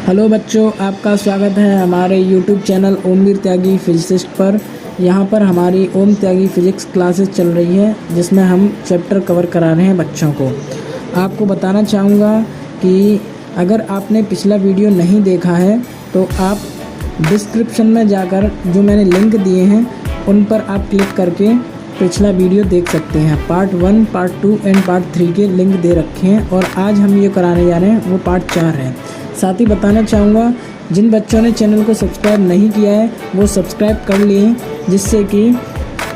Hello बच्चों, आपका स्वागत है हमारे YouTube चैनल ओमवीर त्यागी फिजिसिस्ट पर। यहाँ पर हमारी ओम त्यागी फिजिक्स क्लासेस चल रही है, जिसमें हम चैप्टर कवर करा रहे हैं बच्चों को। आपको बताना चाहूँगा कि अगर आपने पिछला वीडियो नहीं देखा है तो आप डिस्क्रिप्शन में जाकर जो मैंने लिंक दिए हैं उन पर आप क्लिक करके पिछला वीडियो देख सकते हैं। पार्ट 1, पार्ट 2 एंड पार्ट 3 के लिंक दे रखे हैं और आज हम ये कराने जा रहे हैं वो पार्ट 4 है। साथ ही बताना चाहूँगा जिन बच्चों ने चैनल को सब्सक्राइब नहीं किया है वो सब्सक्राइब कर लें, जिससे कि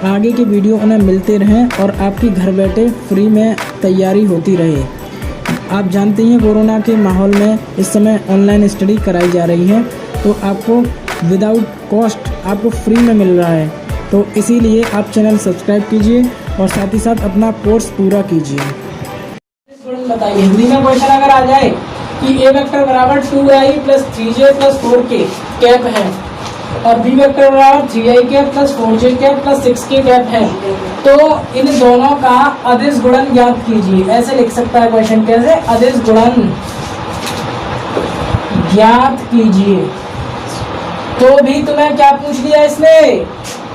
आगे के वीडियो उन्हें मिलते रहें और आपकी घर बैठे फ्री में तैयारी होती रहे। आप जानते हैं कोरोना के माहौल में इस समय ऑनलाइन स्टडी कराई जा रही है, तो आपको विदाउट कॉस्ट आपको फ्री में मिल रहा है। तो इसीलिए आप चैनल सब्सक्राइब कीजिए और साथ ही साथ अपना कोर्स पूरा कीजिए। बताइए हिंदी में क्वेश्चन अगर आ जाए कि ए वेक्टर बराबर 2i plus 3j plus 4k cap है और बी वेक्टर बराबर 3i cap plus 4j cap plus 6k cap है, तो इन दोनों का अदिश गुणन ज्ञात कीजिए। ऐसे लिख सकता है क्वेश्चन, कैसे? अदिश गुणन ज्ञात कीजिए। तो भी तुम्हें क्या पूछ लिया इसने?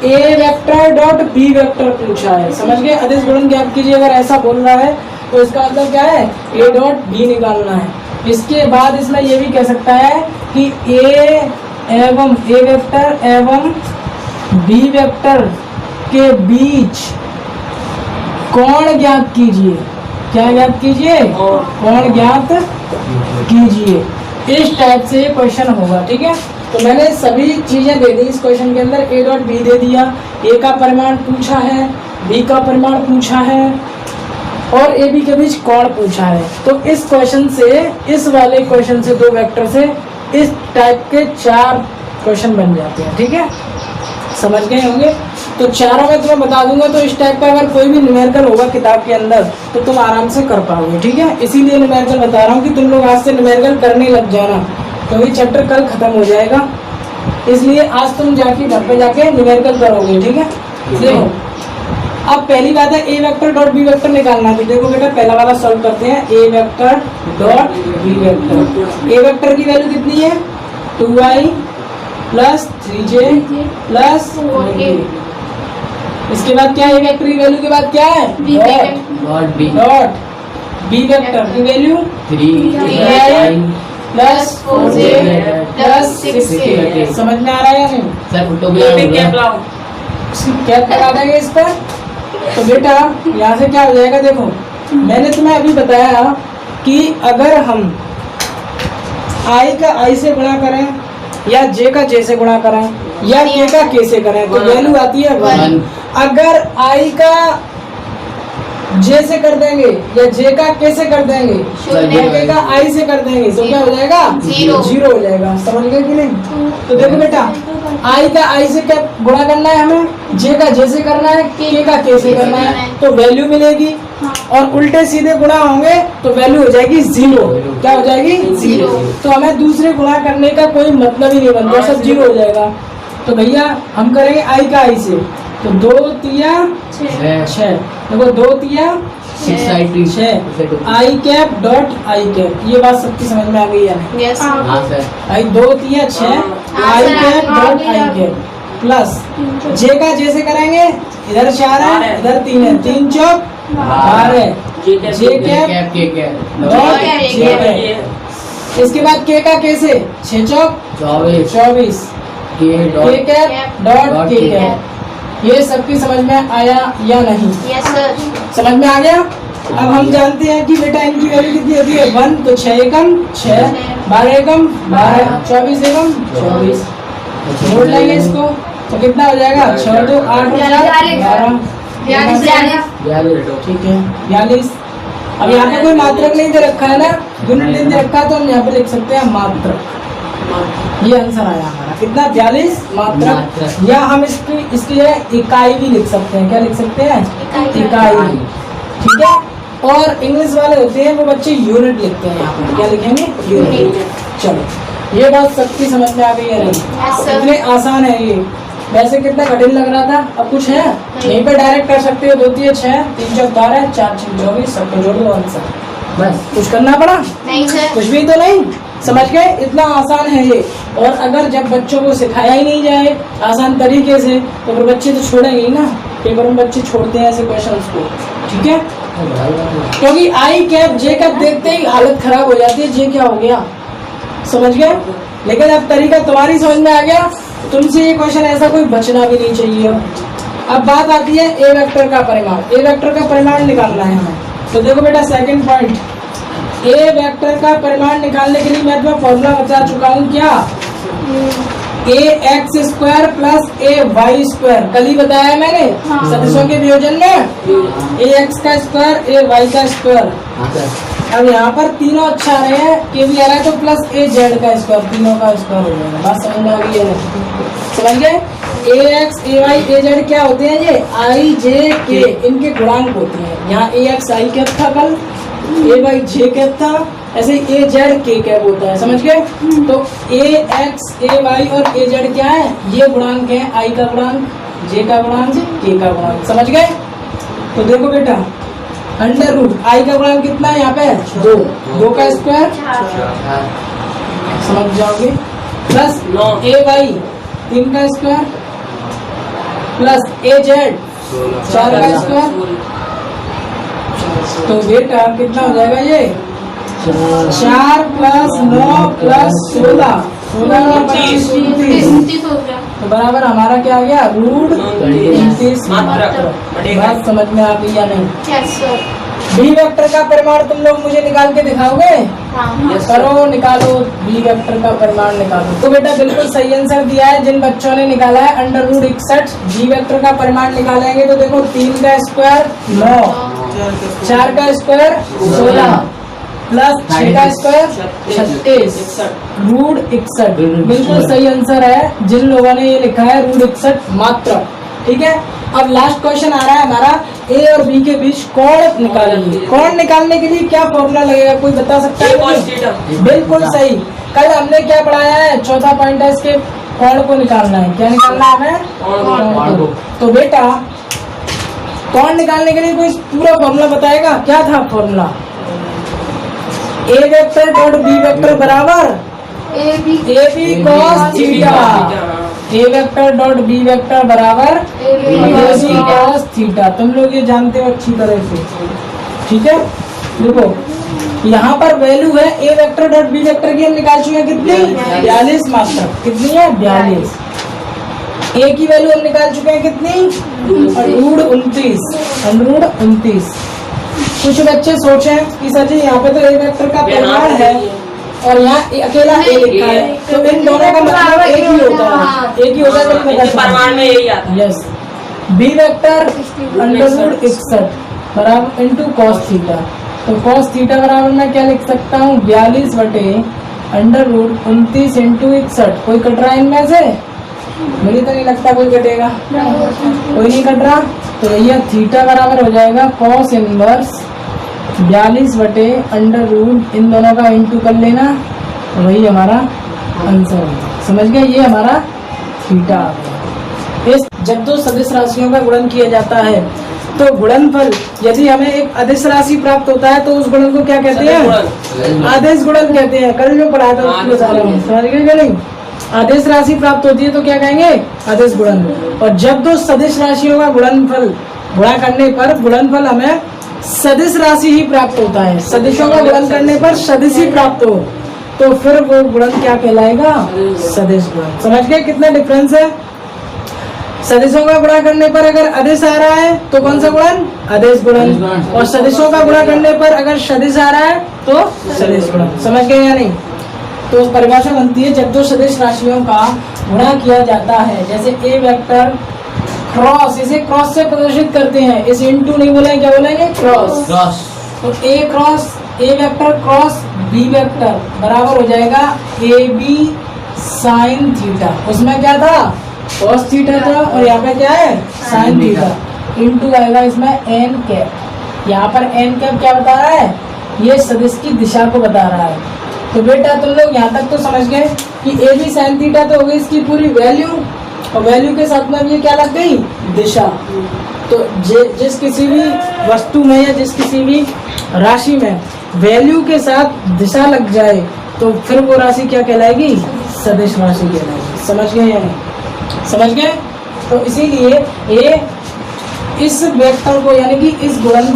ए वेक्टर डॉट बी वेक्टर पूछा है, समझ गए? अदिश गुणन ज्ञात कीजिए अगर ऐसा बोल रहा है तो इसका मतलब क्या है? ए डॉट बी निकालना है। इसके बाद इसमें ये भी कह सकता है कि ए वेक्टर एवं बी वेक्टर के बीच कोण ज्ञात कीजिए। क्या ज्ञात कीजिए? कोण ज्ञात कीजिए। इस टाइप से क्वेश्चन होगा, ठीक है? तो मैंने सभी चीजें दे दी इस क्वेश्चन के अंदर। ए डॉट बी दे दिया, ए का परिमाण पूछा है, बी का परिमाण पूछा है और ए बी के बीच कोण पूछा है। तो इस क्वेश्चन से, इस वाले क्वेश्चन से, दो वेक्टर से इस टाइप के 4 क्वेश्चन बन जाते हैं, ठीक है? समझ गए होंगे? तो चारों में तुम्हें बता दूंगा, तो इस टाइप का अगर कोई भी न्यूमेरिकल होगा किताब के अंदर तो तुम आराम से कर पाओगे, ठीक है? इसीलिए न्यूमेरिकल बता रहा हूँ कि तुम लोग आज से न्यूमेरिकल करने लग जाना, क्योंकि चैप्टर कल खत्म हो जाएगा। इसलिए आज तुम जाके घर पे जाके न्यूमेरिकल करोगे, ठीक है? देखो, अब पहली बात है ए वेक्टर डॉट बी वेक्टर निकालना है। तो देखो बेटा, पहला वाला सॉल्व करते हैं। A vector dot b vector. A vector की वैल्यू कितनी है? 2i plus 3j plus 4k। इसके बाद क्या है? ए वेक्टर की वैल्यू के बाद क्या है? डॉट बी वेक्टर की value 3i plus 4j plus 6k। समझ में आ रहा है या नहीं? कैप लगा देंगे इस पर। तो बेटा यहाँ से क्या हो जाएगा? देखो, मैंने तुम्हें अभी बताया कि अगर हम i का i से गुणा करें या j का j से गुणा करें या k का k से करें तो वैल्यू आती है 1। अगर i का j से कर देंगे या j का k से कर देंगे या k का i से कर देंगे तो क्या हो जाएगा? 0 हो जाएगा। समझ गए कि नहीं? तो देखो बेटा, i का i से क्या गुणा करना है हमें, j का j से करना है, k का k से करना है, तो वैल्यू मिलेगी। और उल्टे सीधे गुणा होंगे तो वैल्यू हो जाएगी 0। क्या हो जाएगी? 0। तो हमें दूसरे गुणा करने का कोई मतलब ही नहीं बनता, सब 0 हो जाएगा। तो भैया हम करेंगे i का i से, तो 2 तिया 6। देखो 2 तिया 6 i cap dot i cap. ये बात सबकी समझ में आ गई है? Yes sir. आई 2 तिया 6 i cap dot i cap plus j का j से करेंगे, इधर 4 है इधर 3 है, 3 चौक 12 j cap dot j cap. इसके बाद k का k से 6 चौक 24 k cap dot k cap. ये सबकी समझ में आया या नहीं? Yes sir. समझ में आ गया? अब हम जानते हैं कि बेटा इनकी वैल्यू कितनी होती है? 1। तो 6 एकम 6, 12 एकम 12, 24 एकम 24। जोड़ लेंगे इसको तो कितना हो जाएगा? 6 2 8 12 42। ठीक है, 42। अब यहाँ पे कोई मात्रक नहीं दे रखा है ना, यूनिट नहीं दे रखा, तो हम यहाँ पे लिख सकते हैं मात्रक। ये आंसर आया हमारा कितना? 42 मात्रक। या हम इसकी इकाई भी लिख सकते हैं। क्या लिख सकते हैं? इकाई। ठीक है। और इंग्लिश वाले होते हैं वो बच्चे यूनिट लिखते हैं। यहाँ पर क्या लिखेंगे? यूनिट। चलो, ये बात सबकी समझ में आ गई है? नहीं? इतने आसान है ये। वैसे कितना कठिन लग रहा था, अब कुछ है यहीं पे डायरेक्ट कर सकते हो। 2 3 6 3 4 12 4 6 24 सबको जोड़ दो आंसर। बस कुछ करना पड़ा? नहीं सर। कुछ भी तो नहीं। समझ गए? इतना आसान है ये। और अगर जब बच्चों को सिखाया ही नहीं जाए आसान तरीके से तो फिर बच्चे तो छोड़ेंगे ही ना, पेपर में बच्चे छोड़ते हैं ऐसे क्वेश्चंस को, ठीक है? क्योंकि आई कैप जे कैप देखते ही हालत खराब हो जाती है, जे क्या हो गया, समझ गए? लेकिन अब तरीका तुम्हारी समझ में आ गया, तुमसे ये क्वेश्चन ऐसा कोई बचना भी नहीं चाहिए। अब बात आती है ए वेक्टर का परिमाण। ए वेक्टर का परिमाण निकालना है हमें। तो देखो बेटा सेकंड पॉइंट, ए वेक्टर का परिमाण निकालने के लिए मैं तुम्हें फॉर्मूला बता चुका हूँ, क्या? ए एक्स स्क्वायर प्लस ए वाई स्क्वायर, कल ही बताया मैंने। हाँ। सदिशों के वियोजन में ए एक्स का स्क्वायर ए वाई का स्क्वायर। अब यहाँ पर तीनों अच्छा आ रहे हैं, के भी आ रहा है, तो प्लस ए जेड का स्क्वायर, तीनों का स्क्वायर हो जाएगा। बात समझ में आ गई है? समझ गए? ए एक्स ए वाई ए जेड क्या होते हैं? ये आई जे के, इनके गुणांक होते हैं। यहाँ ए एक्स आई कैप था कल, ए वाई जे कैप था, ऐसे ए जेड के कैप होता है, समझ गए? तो ए एक्स ए वाई और ए जेड क्या है? ये गुणांक है, आई का गुणांक, जे का गुणांक, के का गुणांक, समझ गए? तो देखो बेटा अंडर रूट आई का गुणांक कितना है यहाँ पे? 2, 2 का स्क्वायर समझ जाओगे, प्लस ए वाई 3 का स्क्वायर प्लस ए जेड 4 का स्क्वायर। तो बेटा कितना हो जाएगा ये? 4 प्लस 9 प्लस 16, 16 का 29 तो बराबर हमारा क्या आ गया? रूट 29 मात्रक। बात समझ में आ गई या नहीं? बी वेक्टर का परिमाण तुम लोग मुझे निकाल के दिखाओगे? करो, निकालो बी वेक्टर का परिमाण निकालो। तो बेटा बिल्कुल सही आंसर दिया है जिन बच्चों ने निकाला है, अंडर रूट 61। बी वेक्टर का परिमाण निकालेंगे तो देखो 3 का स्क्वायर 9, 4 का स्क्वायर 16 प्लस 6 का स्क्वायर 36, रूट 61। बिल्कुल सही आंसर है जिन लोगों ने ये लिखा है, रूट 61 मात्र, ठीक है? अब लास्ट क्वेश्चन आ रहा है हमारा, ए और बी के बीच कोण निकालेंगे। कोण निकालने के लिए क्या फॉर्मूला लगेगा, कोई बता सकता है? बिल्कुल सही, कल हमने क्या पढ़ाया है? चौथा पॉइंट है इसके, कोण को निकालना है। क्या निकालना है हमें? तो बेटा कोण निकालने के लिए कोई पूरा फॉर्मूला बताएगा? क्या था formula? A vector dot b vector बराबर a b cos theta. A vector dot b vector बराबर ए बी कॉस थीटा। तुम लोग ये जानते हो अच्छी तरह से, ठीक है? देखो यहाँ पर वैल्यू है ए वेक्टर डॉट बी वेक्टर की, हम निकाल चुके हैं कितनी? 42 मात्र। कितनी है? 42। ए की वैल्यू हम निकाल चुके हैं कितनी? रूट 29। कुछ बच्चे सोचे कि सर जी यहाँ पे तो ए वेक्टर का परिमाण है और यहाँ अकेला ए लिखा है, तो इन दोनों का मतलब एक ही होता है, एक ही होता है, परिमाण में यही आता है। Yes, b vector under root 61 बराबर इंटू कॉस थीटा। तो कॉस थीटा बराबर मैं क्या लिख सकता हूँ? 42 बटे अंडर रूट 29 इंटू 61। कोई कट रहा है इनमें से? मुझे तो नहीं लगता कोई कटेगा, कोई नहीं कट रहा। तो भैया थीटा बराबर हो जाएगा कॉस इनवर्स 42 बटे अंडर रूट, इन दोनों का इंटू कर लेना, वही हमारा आंसर होगा। समझ गए? ये हमारा थीटा आ गया। इस जब दो सदिश राशियों का गुणन किया जाता है तो गुणनफल, यदि हमें एक अदिश राशि प्राप्त होता है तो उस गुणन को क्या कहते हैं? आदेश गुणन कहते हैं। कल जो पढ़ाया था उसको बता रहा हूँ, समझ गए क्या? नहीं, आदेश राशि प्राप्त होती है तो क्या कहेंगे? आदेश गुणन। और जब दो सदिश राशियों का गुणनफल गुणा करने पर गुणनफल हमें सदिश राशि ही प्राप्त होता है, सदिशों का गुणन करने पर सदिश ही प्राप्त हो तो फिर वो गुणन क्या कहलाएगा? सदिश गुणन। समझ गए कितना डिफरेंस है? सदिशों का गुणा करने पर अगर अदिश आ रहा है तो कौन सा गुणन? आदेश गुणन। और सदिशों का गुणा करने पर अगर सदिश आ रहा है तो सदिश गुणन। समझ गए या नहीं? तो परिभाषा बनती है जब दो सदिश राशियों का गुणा किया जाता है, जैसे ए वेक्टर क्रॉस, इसे क्रॉस से प्रदर्शित करते हैं, इसे इनटू नहीं बोलेंगे, क्या बोलेंगे? क्रॉस। तो A cross A vector cross B vector बराबर हो जाएगा ए बी साइन थीटा। उसमें क्या था? कॉस थीटा था और यहाँ पे क्या है? Sine theta. इनटू आएगा इसमें एन कैप। यहाँ पर एन कैप क्या बता रहा है? ये सदिश की दिशा को बता रहा है। तो बेटा तुम लोग यहाँ तक तो समझ गए कि ए बी साइन थीटा तो हो गई इसकी पूरी वैल्यू, और वैल्यू के साथ में ये क्या लग गई? दिशा। तो जिस किसी भी वस्तु में या जिस किसी भी राशि में वैल्यू के साथ दिशा लग जाए तो फिर वो राशि क्या कहलाएगी? सदिश राशि कहलाएगी। समझ गए या नहीं? समझ गए? तो इसीलिए ये इस वेक्टर को यानी कि इस गुणन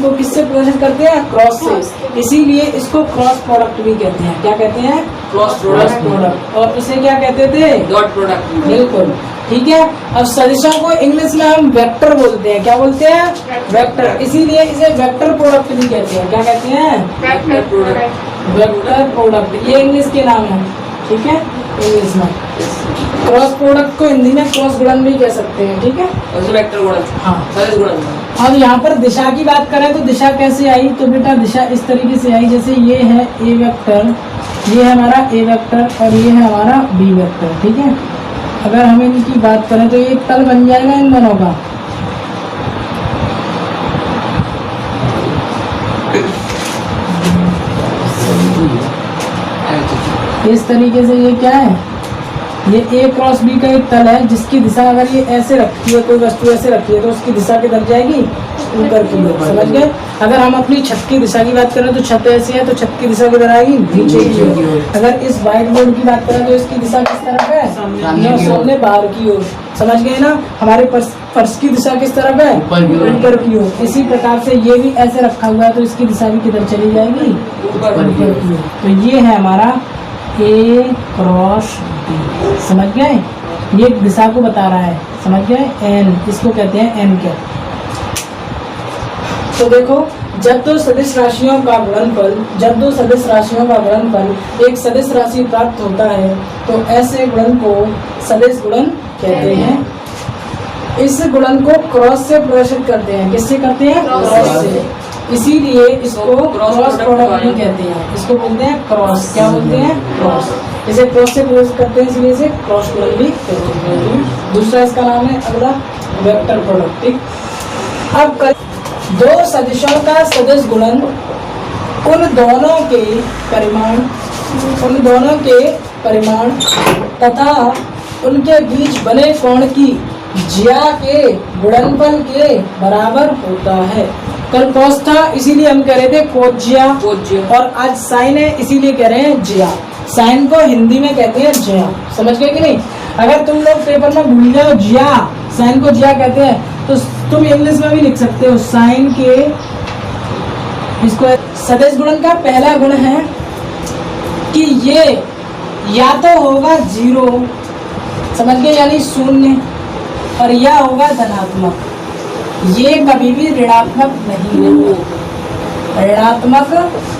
को किससे प्रदर्शित करते हैं? क्रॉस से। इसीलिए इसको क्रॉस प्रोडक्ट भी कहते हैं। क्या कहते हैं? Cross product. और इसे क्या कहते थे? Dot product. बिल्कुल ठीक है। अब सदिशों को इंग्लिश में हम वेक्टर बोलते हैं। क्या बोलते हैं? वेक्टर। इसीलिए इसे वेक्टर प्रोडक्ट भी कहते हैं। क्या कहते हैं? Vector product. वेक्टर प्रोडक्ट ये इंग्लिश के नाम है। ठीक है, इंग्लिश में क्रॉस प्रोडक्ट को हिंदी में क्रॉस गुणन भी कह सकते हैं। ठीक है, वेक्टर गुणन। हाँ, सदिश गुणन। अब यहाँ पर दिशा की बात करें तो दिशा कैसे आई? तो बेटा दिशा इस तरीके से आई, जैसे ये है ए वेक्टर, ये है हमारा ए वेक्टर और ये है हमारा बी वेक्टर। ठीक है, अगर हम इनकी बात करें तो एक तल बन जाएगा इन दोनों का। इस तरीके से ये क्या है? ये ए क्रॉस बी का एक तल है जिसकी दिशा अगर ये ऐसे रखती है, कोई वस्तु ऐसे रखी है तो उसकी दिशा किधर जाएगी? ऊपर की ओर। समझ गए? अगर हम अपनी छत की दिशा की बात करें तो छत ऐसी है तो छत की दिशा किधर आएगी? नीचे की ओर। अगर इस व्हाइट बोर्ड की बात करें तो इसकी दिशा किस तरफ है? सामने बाहर की ओर। समझ गए ना? हमारे फर्श की दिशा किस तरफ है? ऊपर की ओर। इसी प्रकार से ये भी ऐसे रखा हुआ है तो इसकी दिशा भी किधर चली जाएगी? ऊपर की ओर। तो ये है हमारा ए क्रॉस बी। समझ गए? ये दिशा को बता रहा है। समझ गए? एन, इसको कहते हैं एन कैप। तो देखो, जब दो सदिश राशियों का गुणनफल एक सदिश राशि प्राप्त होता है तो ऐसे गुणन को सदिश गुणन कहते हैं। इस गुणन को क्रॉस से प्रदर्शित करते हैं। किससे करते हैं? क्रॉस से। इसीलिए इसको क्रॉस प्रोडक्ट भी कहते हैं। इसको बोलते हैं क्रॉस। क्या बोलते हैं? क्रॉस। इसे क्रॉस से प्रदर्शित करते हैं, इसलिए इसे क्रॉस गुणन भी कहते हैं। दूसरा इसका नाम है अगला वेक्टर प्रोडक्ट। ठीक, अब दो सदिशों का सदिश गुणन उन दोनों के परिमाण तथा उनके बीच बने कोण की ज्या के गुणनफल के बराबर होता है। कल कॉस था इसीलिए हम कह रहे थे कोज्या, और आज साइन है इसीलिए कह रहे हैं ज्या। साइन को हिंदी में कहते हैं ज्या। समझ गए कि नहीं? अगर तुम लोग पेपर में भूल जाओ ज्या, साइन को ज्या कहते हैं, तो तुम इंग्लिश में भी लिख सकते हो साइन के। इसको सदिश गुणन का पहला गुण है कि ये या तो होगा 0, समझ गए, यानी 0, और या होगा धनात्मक। ये कभी भी ऋणात्मक नहीं होता। ऋणात्मक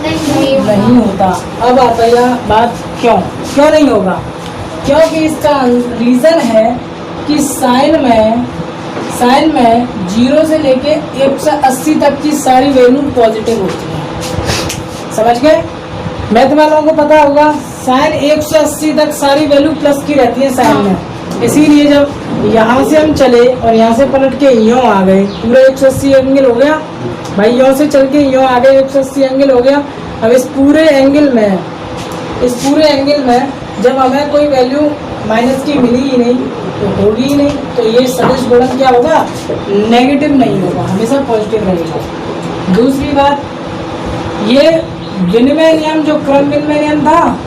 नहीं होता। अब आता है बात क्यों नहीं होगा? क्योंकि इसका रीजन है कि साइन में 0 से लेके 180 तक की सारी वैल्यू पॉजिटिव होती है। समझ गए? मैथ वालों को पता होगा साइन 180 तक सारी वैल्यू प्लस की रहती है साइन में। इसीलिए जब यहाँ से हम चले और यहाँ से पलट के यूँ आ गए, पूरा 180 एंगल हो गया भाई। यूँ से चल के यूँ आ गए, 180 एंगल हो गया। अब इस पूरे एंगल में जब हमें कोई वैल्यू माइनस की मिली ही नहीं तो होगी ही नहीं, तो ये सदिश गुणन क्या होगा? नेगेटिव नहीं होगा, हमेशा पॉजिटिव रहेगा। दूसरी बात, ये विनिमय नियम जो क्रम विनिमय नियम था,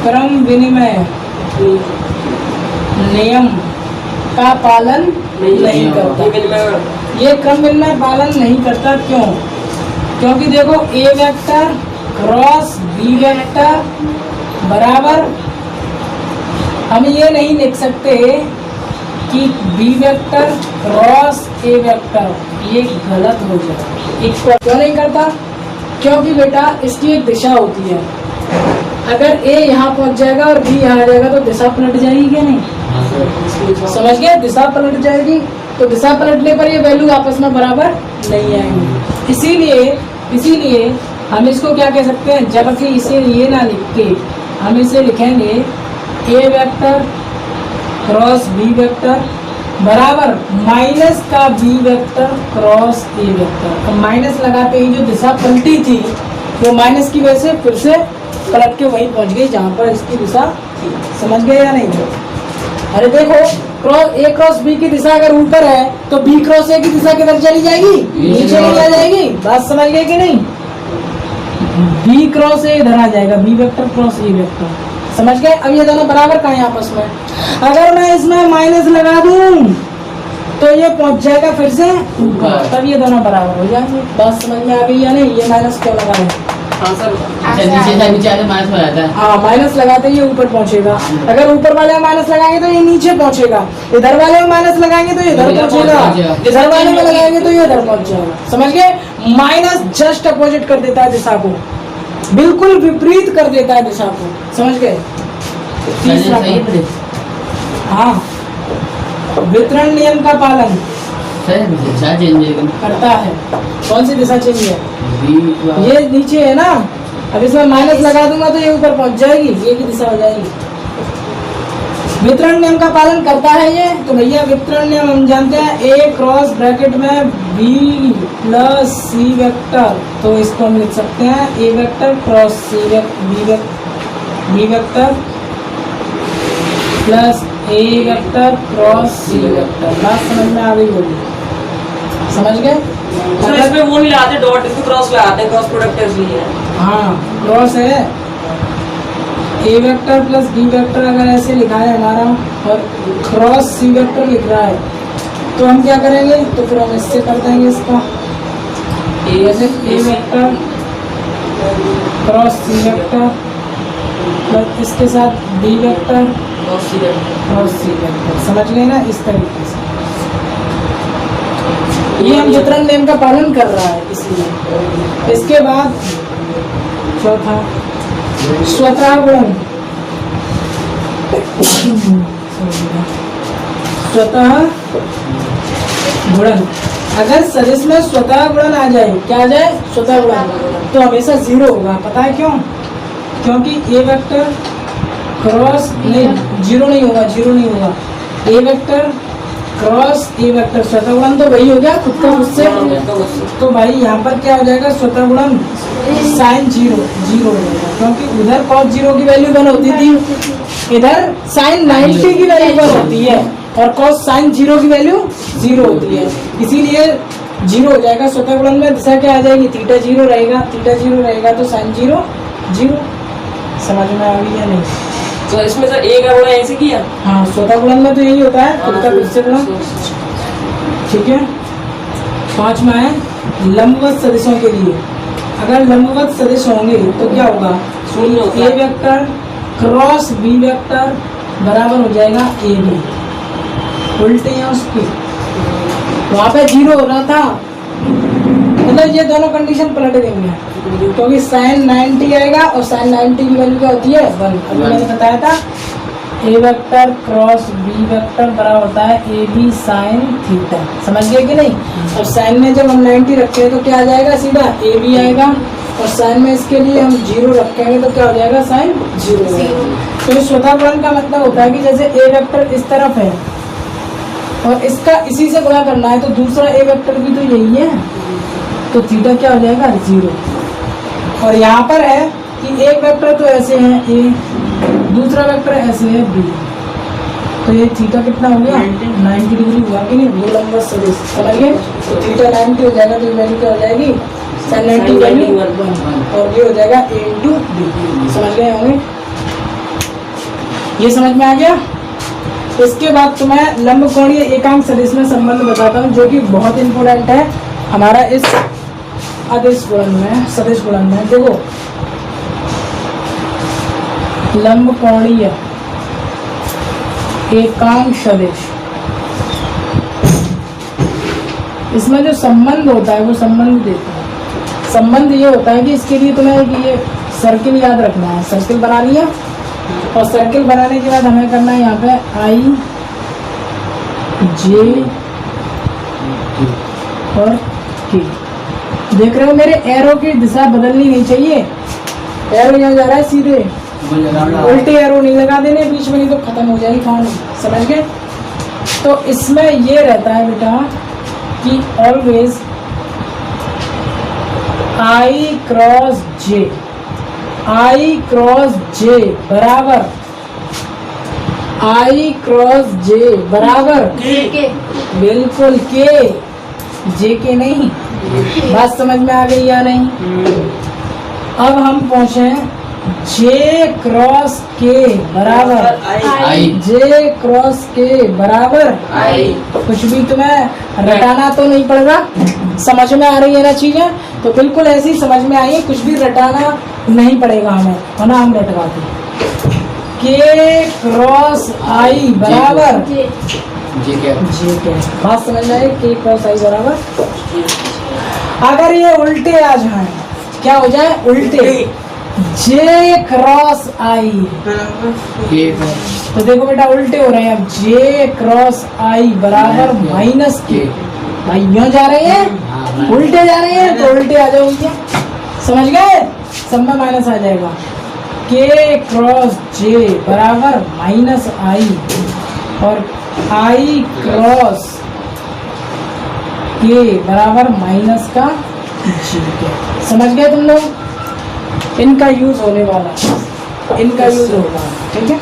क्रम विनिमय नियम का पालन नहीं करता। ये क्रम विनिमय पालन नहीं करता। क्यों? क्योंकि देखो a vector cross B vector बराबर, हम ये नहीं लिख सकते कि बी वेक्टर क्रॉस ए वेक्टर, ये गलत हो जाए। इक्वल क्यों नहीं करता? क्योंकि बेटा इसकी एक दिशा होती है। अगर ए यहाँ पहुँच जाएगा और बी यहाँ आ जाएगा तो दिशा पलट जाएगी क्या नहीं? समझ गए? दिशा पलट जाएगी। तो दिशा पलटने पर ये वैल्यू आपस में बराबर नहीं आएंगी। इसीलिए हम इसको क्या कह सकते हैं? जबकि इसे ये ना लिख के हम इसे लिखेंगे a vector cross B vector बराबर माइनस का बी वेक्टर क्रॉस ए वेक्टर। अब माइनस लगाते ही जो दिशा पलटी थी वो माइनस की वजह से फिर से पलट के वहीं पहुंच गई जहां पर इसकी दिशा थी। समझ गए या नहीं? अरे देखो, ए क्रॉस बी की दिशा अगर ऊपर है तो बी क्रॉस ए की दिशा किधर चली जाएगी? नीचे चली जाएगी। बात समझ गए कि नहीं? बी क्रॉस ए इधर आ जाएगा, बी वेक्टर क्रॉस ए वेक्टर, समझ गए। अब ये दोनों बराबर कहाँ हैं आपस में, अगर मैं इसमें माइनस लगा दूं तो ये पहुंच जाएगा फिर से ऊपर, तब ये दोनों बराबर हो जाएंगे। बात समझ में आ गई या नहीं, ये माइनस क्यों लगा है? हाँ सर, नीचे आते माइनस हो जाता है। हाँ, माइनस लगाते ही ये ऊपर पहुंचेगा, अगर ऊपर वाले में माइनस लगाएंगे तो ये नीचे पहुंचेगा, इधर वाले में माइनस लगाएंगे तो ये इधर पहुंचेगा, इधर वाले में लगाएंगे तो ये इधर पहुंच जाएगा, समझ गए। माइनस जस्ट अपोजिट कर देता है दिशा को, बिल्कुल विपरीत कर देता है दिशा को, समझ गए। तीसरा पॉइंट, हाँ, वितरण नियम का पालन करता है। कौन सी दिशा चाहिए? ये नीचे है ना, अब इसमें माइनस लगा दूंगा तो ये ऊपर पहुंच जाएगी, ये की दिशा हो जाएगी। वितरण नियम का पालन करता है ये, तो भैया वितरण नियम हम जानते हैं, ए क्रॉस ब्रैकेट में बी प्लस सी वेक्टर, तो इसको हम लिख सकते हैं A vector cross C B vector plus A vector cross C vector. बात समझ में आ गई होगी, समझ गए। सर इसमें वो नहीं लगाते डॉट, इसको क्रॉस लगाते हैं, क्रॉस प्रोडक्ट है इसलिए। हाँ, क्रॉस है, ए वेक्टर प्लस बी वेक्टर अगर ऐसे लिखा है हमारा और क्रॉस सी वेक्टर लिख रहा है तो हम क्या करेंगे, तो फिर हम इससे कर देंगे इसका ए vector cross C vector plus इसके साथ B vector cross C vector, समझ गए ना, इस तरीके से। ये हम वितरण नियम का पालन कर रहा है इसलिए। इसके बाद चौथा स्वतः गुणन, स्वतः गुणन, अगर सदिश में स्वतः गुणन आ जाए, क्या आ जाए? स्वतः गुणन, तो हमेशा जीरो होगा। पता है क्यों? क्योंकि ए वेक्टर क्रॉस नहीं, जीरो नहीं होगा, जीरो नहीं होगा, ए वेक्टर क्रॉस ए वेक्टर स्वतः गुणन तो वही हो गया खुद का उससे, तो भाई यहाँ पर क्या हो जाएगा, स्वतः गुणन साइन जीरो जीरो हो जाएगा, क्योंकि उधर कॉस जीरो की वैल्यू 1 होती थी, इधर साइन 90 की वैल्यू 1 होती है, और कॉस साइन जीरो की वैल्यू 0 होती है, इसीलिए जीरो हो जाएगा। स्वतः गुणन में दिशा क्या आ जाएगी, थीटा जीरो रहेगा, थीटा जीरो रहेगा तो साइन जीरो जीरो, समझ में आ गई या नहीं? तो इसमें सर ए का गुणा ऐसे किया। हाँ, स्वतः गुणन में तो यही होता है, खुद का खुद से गुणा, ठीक है। पांचवा है लंबवत सदिशों के लिए, अगर लंबवत सदिश होंगे तो क्या होगा, ए वेक्टर क्रॉस बी वेक्टर बराबर हो जाएगा ए बी, उल्टे हैं उसकी, वहाँ पे जीरो हो रहा था, मतलब ये दोनों कंडीशन पलट गई है, क्योंकि साइन 90 आएगा और साइन 90 की वैल्यू क्या होती है 1। अभी मैंने बताया था ए वेक्टर क्रॉस बी वेक्टर बराबर होता है ए बी साइन थीटा, समझ गए कि नहीं। अब साइन में जब हम 90 रखते हैं तो क्या आ जाएगा, सीधा ए बी आएगा, और साइन में इसके लिए हम 0 रखेंगे तो क्या हो जाएगा, साइन 0। तो स्वतः गुणन का मतलब होता है कि जैसे ए वेक्टर इस तरफ है और इसका इसी से गुणा करना है, तो दूसरा ए वेक्टर भी तो यही है, तो थीटा क्या हो जाएगा 0। और यहाँ पर है कि एक वेक्टर तो ऐसे है ए, दूसरा वेक्टर ऐसे है बी, तो ये थीटा कितना हो गया 90 डिग्री हुआ कि नहीं, दो लंबवत सदिश, समझ गए। तो थीटा 90 हो जाएगा तो वैल्यू क्या हो जाएगी, साइन 90 वैल्यू 1, और ये हो जाएगा ए इंटू बी, समझ गए होंगे, ये समझ में आ गया। इसके बाद तुम्हें लंबकोणीय एकांक सदिश में संबंध बताता हूँ, जो कि बहुत इंपॉर्टेंट है हमारा इस अदिश गुणन में, सदिश गुणन में। देखो लंबकोणीय एकांक सदिश, इसमें जो संबंध होता है वो संबंध देता है। संबंध ये होता है कि इसके लिए तुम्हें कि ये सर्किल याद रखना है, सर्किल बना लिया, और सर्किल बनाने के बाद हमें करना है यहाँ पे आई जे और के। देख रहे हो मेरे एरो की दिशा बदलनी नहीं चाहिए, एरो यहाँ जा रहा है सीधे, उल्टे एरो नहीं लगा देने बीच में, नहीं तो खत्म हो जाएगी कहानी, समझ गए। तो इसमें ये रहता है बेटा कि always I cross J, I cross J बराबर, आई क्रॉस जे बराबर के, बिल्कुल के, जे के नहीं। बात समझ में आ गई या नहीं? अब हम पहुंचे जे क्रॉस के बराबर आई जे क्रॉस के बराबर आई कुछ भी तुम्हें रटाना तो नहीं पड़ेगा, समझ में आ रही है ना चीजें? तो बिल्कुल ऐसी समझ में आई है, कुछ भी रटाना नहीं पड़ेगा हमें, वरना हम रटवाते। के क्रॉस आई बराबर जी क्या जे के, बात समझ में आई? के क्रॉस आई बराबर, अगर ये उल्टे आ जाए, क्या हो जाए? उल्टे। जे क्रॉस आई, के तो देखो बेटा उल्टे हो रहे हैं अब। जे क्रॉस आई बराबर माइनस के, भाई यूं जा रहे हैं, उल्टे जा रहे हैं, तो उल्टे आ जाओ क्या? समझ गए? सब में माइनस आ जाएगा। के क्रॉस जे बराबर माइनस आई, और आई क्रॉस के बराबर माइनस का जी के। समझ गए तुम लोग? इनका यूज होने वाला है, इनका यूज होगा, ठीक है।